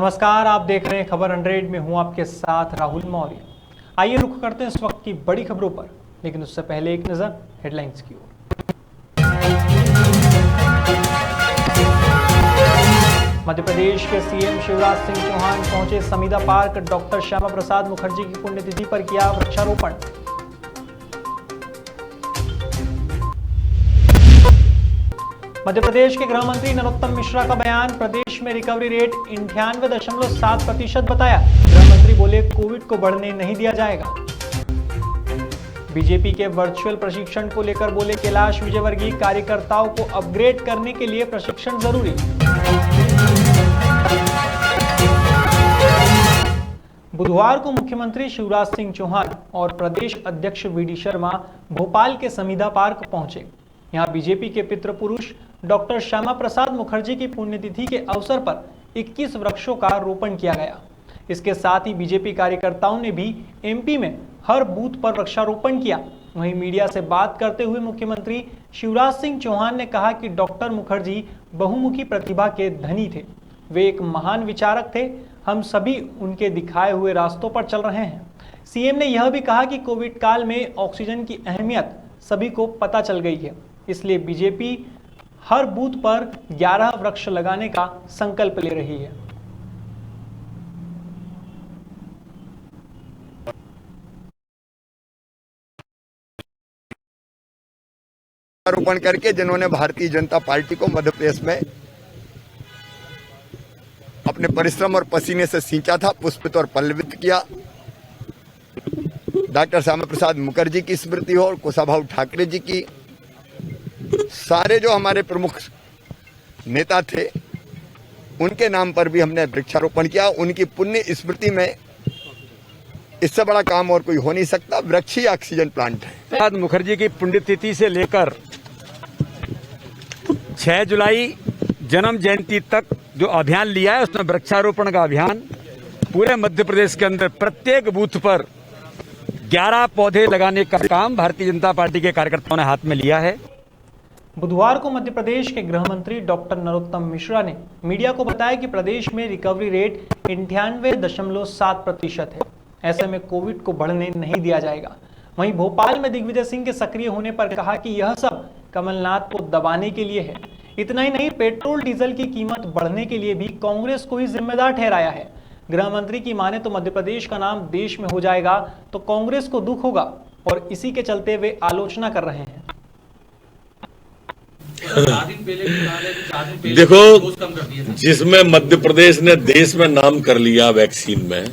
नमस्कार, आप देख रहे हैं खबर 100 में हूं आपके साथ राहुल मौर्य। आइए रुख करते हैं इस वक्त की बड़ी खबरों पर, लेकिन उससे पहले एक नजर हेडलाइंस की ओर। मध्य प्रदेश के सीएम शिवराज सिंह चौहान पहुंचे समीदा पार्क, डॉक्टर श्यामा प्रसाद मुखर्जी की पुण्यतिथि पर किया वृक्षारोपण। मध्य प्रदेश के गृह मंत्री नरोत्तम मिश्रा का बयान, प्रदेश में रिकवरी रेट 98.7% बताया। गृह मंत्री बोले कोविड को बढ़ने नहीं दिया जाएगा। बीजेपी के वर्चुअल प्रशिक्षण को लेकर बोले कैलाश विजयवर्गीय, कार्यकर्ताओं को अपग्रेड करने के लिए प्रशिक्षण जरूरी। बुधवार को मुख्यमंत्री शिवराज सिंह चौहान और प्रदेश अध्यक्ष वीडी शर्मा भोपाल के समीधा पार्क पहुंचे। यहां बीजेपी के पितृ पुरुष डॉक्टर श्यामा प्रसाद मुखर्जी की पुण्यतिथि के अवसर पर 21 वृक्षों का रोपण किया गया। इसके साथ ही बीजेपी कार्यकर्ताओं ने भी एमपी में हर बूथ पर वृक्षारोपण किया। वहीं मीडिया से बात करते हुए मुख्यमंत्री शिवराज सिंह चौहान ने कहा कि डॉक्टर मुखर्जी बहुमुखी प्रतिभा के धनी थे। वे एक महान विचारक थे। हम सभी उनके दिखाए हुए रास्तों पर चल रहे हैं। सीएम ने यह भी कहा कि कोविड काल में ऑक्सीजन की अहमियत सभी को पता चल गई है, इसलिए बीजेपी हर बूथ पर 11 वृक्ष लगाने का संकल्प ले रही है। आरोपण करके जिन्होंने भारतीय जनता पार्टी को मध्य प्रदेश में अपने परिश्रम और पसीने से सींचा था, पुष्पित और पल्लवित किया। डॉक्टर श्यामा प्रसाद मुखर्जी की स्मृति हो और कुशाभाऊ ठाकरे जी की, सारे जो हमारे प्रमुख नेता थे उनके नाम पर भी हमने वृक्षारोपण किया। उनकी पुण्य स्मृति में इससे बड़ा काम और कोई हो नहीं सकता। वृक्ष ही ऑक्सीजन प्लांट है। मुखर्जी की पुण्यतिथि से लेकर 6 जुलाई जन्म जयंती तक जो अभियान लिया है, उसमें वृक्षारोपण का अभियान पूरे मध्य प्रदेश के अंदर प्रत्येक बूथ पर 11 पौधे लगाने का काम भारतीय जनता पार्टी के कार्यकर्ताओं ने हाथ में लिया है। बुधवार को मध्य प्रदेश के गृह मंत्री डॉक्टर नरोत्तम मिश्रा ने मीडिया को बताया कि प्रदेश में रिकवरी रेट 98.7% है। ऐसे में कोविड को बढ़ने नहीं दिया जाएगा। वहीं भोपाल में दिग्विजय सिंह के सक्रिय होने पर कहा कि यह सब कमलनाथ को दबाने के लिए है। इतना ही नहीं, पेट्रोल डीजल की कीमत बढ़ने के लिए भी कांग्रेस को ही जिम्मेदार ठहराया है। गृह मंत्री की माने तो मध्य प्रदेश का नाम देश में हो जाएगा तो कांग्रेस को दुख होगा और इसी के चलते वे आलोचना कर रहे हैं। देखो, जिसमें मध्य प्रदेश ने देश में नाम कर लिया वैक्सीन में,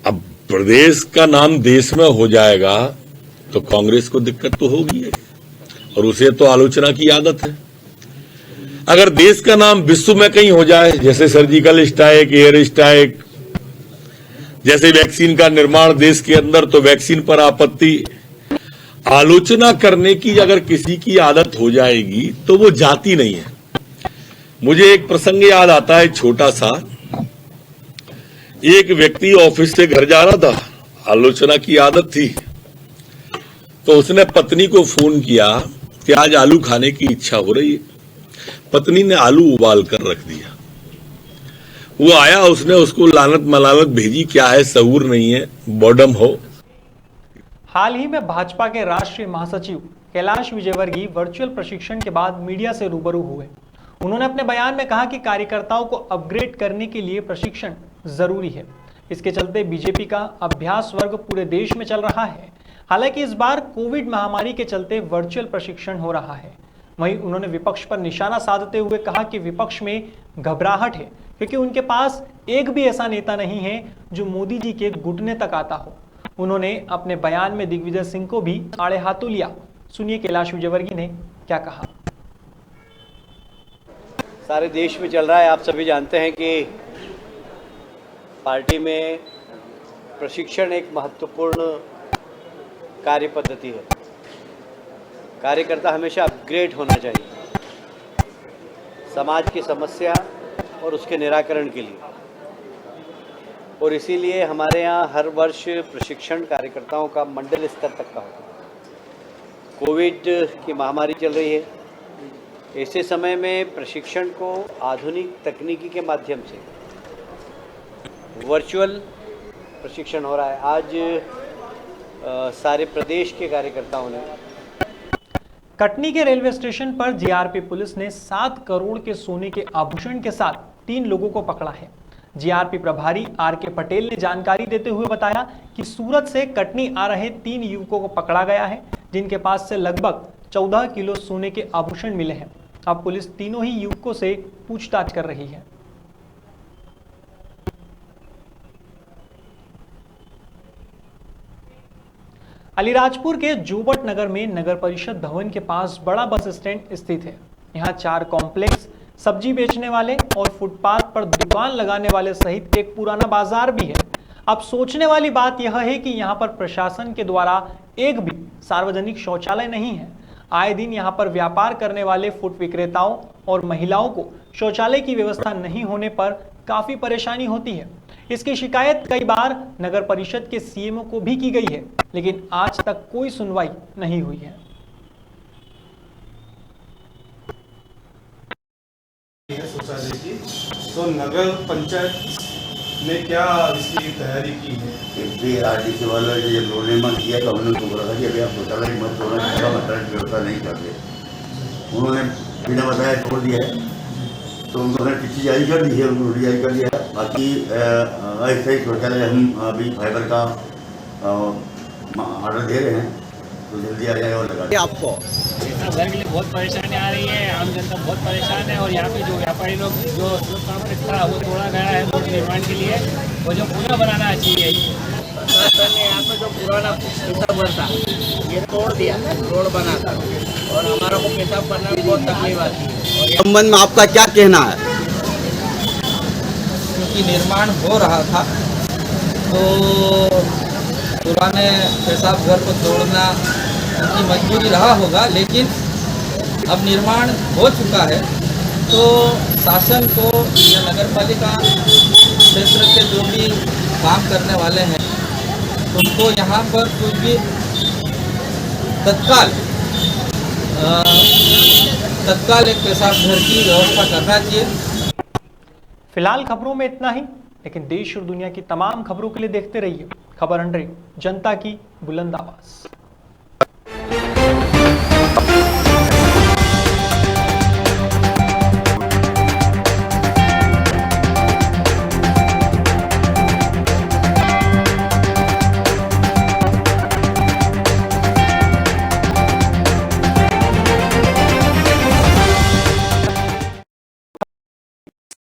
अब प्रदेश का नाम देश में हो जाएगा तो कांग्रेस को दिक्कत तो होगी और उसे तो आलोचना की आदत है। अगर देश का नाम विश्व में कहीं हो जाए, जैसे सर्जिकल स्ट्राइक, एयर स्ट्राइक, जैसे वैक्सीन का निर्माण देश के अंदर, तो वैक्सीन पर आपत्ति, आलोचना करने की अगर किसी की आदत हो जाएगी तो वो जाती नहीं है। मुझे एक प्रसंग याद आता है, छोटा सा। एक व्यक्ति ऑफिस से घर जा रहा था, आलोचना की आदत थी, तो उसने पत्नी को फोन किया कि आज आलू खाने की इच्छा हो रही है। पत्नी ने आलू उबाल कर रख दिया। वो आया, उसने उसको लानत मलालत भेजी, क्या है सहूर नहीं है, बॉडम हो। हाल ही में भाजपा के राष्ट्रीय महासचिव कैलाश विजयवर्गीय वर्चुअल प्रशिक्षण के बाद मीडिया से रूबरू हुए। उन्होंने अपने बयान में कहा कि कार्यकर्ताओं को अपग्रेड करने के लिए प्रशिक्षण जरूरी है। इसके चलते बीजेपी का अभ्यास वर्ग पूरे देश में चल रहा है। हालांकि इस बार कोविड महामारी के चलते वर्चुअल प्रशिक्षण हो रहा है। वहीं उन्होंने विपक्ष पर निशाना साधते हुए कहा कि विपक्ष में घबराहट है, क्योंकि उनके पास एक भी ऐसा नेता नहीं है जो मोदी जी के घुटने तक आता हो। उन्होंने अपने बयान में दिग्विजय सिंह को भी आड़े हाथों लिया। सुनिए कैलाश विजयवर्गीय ने क्या कहा। सारे देश में चल रहा है। आप सभी जानते हैं कि पार्टी में प्रशिक्षण एक महत्वपूर्ण कार्य पद्धति है। कार्यकर्ता हमेशा अपग्रेड होना चाहिए समाज की समस्या और उसके निराकरण के लिए, और इसीलिए हमारे यहाँ हर वर्ष प्रशिक्षण कार्यकर्ताओं का मंडल स्तर तक का होता है। कोविड की महामारी चल रही है, ऐसे समय में प्रशिक्षण को आधुनिक तकनीकी के माध्यम से वर्चुअल प्रशिक्षण हो रहा है। आज सारे प्रदेश के कार्यकर्ताओं ने कटनी के रेलवे स्टेशन पर जीआरपी पुलिस ने 7 करोड़ के सोने के आभूषण के साथ 3 लोगों को पकड़ा है। जीआरपी प्रभारी आर.के. पटेल ने जानकारी देते हुए बताया कि सूरत से कटनी आ रहे 3 युवकों को पकड़ा गया है, जिनके पास से लगभग 14 किलो सोने के आभूषण मिले हैं। अब पुलिस तीनों ही युवकों से पूछताछ कर रही है। अलीराजपुर के जोबट नगर में नगर परिषद भवन के पास बड़ा बस स्टैंड स्थित है। यहाँ 4 कॉम्प्लेक्स, सब्जी बेचने वाले और फुटपाथ पर दुकान लगाने वाले सहित एक पुराना बाजार भी है। अब सोचने वाली बात यह है कि यहाँ पर प्रशासन के द्वारा एक भी सार्वजनिक शौचालय नहीं है। आए दिन यहाँ पर व्यापार करने वाले फुट विक्रेताओं और महिलाओं को शौचालय की व्यवस्था नहीं होने पर काफी परेशानी होती है। इसकी शिकायत कई बार नगर परिषद के सीएमओ को भी की गई है, लेकिन आज तक कोई सुनवाई नहीं हुई है। शौचालय की तो नगर पंचायत ने क्या इसकी तैयारी की है? आरटीसी वालों ने जब रोनेमा किया तो हमने उनको बोला था कि अभी आप शौचालय मत छोड़ना, इसका मतलब व्यवस्था नहीं करते। उन्होंने बिना बताया छोड़ दिया है, तो उन्होंने चिट्ठी जारी कर दी है, उन्होंने जारी कर दिया है। बाकी अस्थायी शौचालय हम अभी फाइबर का ऑर्डर दे रहे हैं, तो जल्दी आ जाएगा और लगा आपको घर के लिए बहुत परेशानी आ रही है, आम जनता बहुत परेशान है। और यहाँ पे जो व्यापारी लोग जो काम था वो तोड़ा गया है रोड निर्माण के लिए, वो जो पुनः बनाना चाहिए। प्रशासन ने यहाँ पे जो पुराना पेशाब घर था ये तोड़ दिया, रोड बनाकर, और हमारा को पेशाब करना भी बहुत तकलीफ आती है। और संबंध में आपका क्या कहना है? क्योंकि निर्माण हो रहा था तो पुराने पेशाब घर को तोड़ना उनकी मजबूरी रहा होगा, लेकिन अब निर्माण हो चुका है तो शासन को या नगर पालिका क्षेत्र के जो भी काम करने वाले हैं उनको यहाँ पर कुछ भी तत्काल एक पेशाब घर की व्यवस्था करना चाहिए। फिलहाल खबरों में इतना ही, लेकिन देश और दुनिया की तमाम खबरों के लिए देखते रहिए खबर 100, जनता की बुलंद आवाज।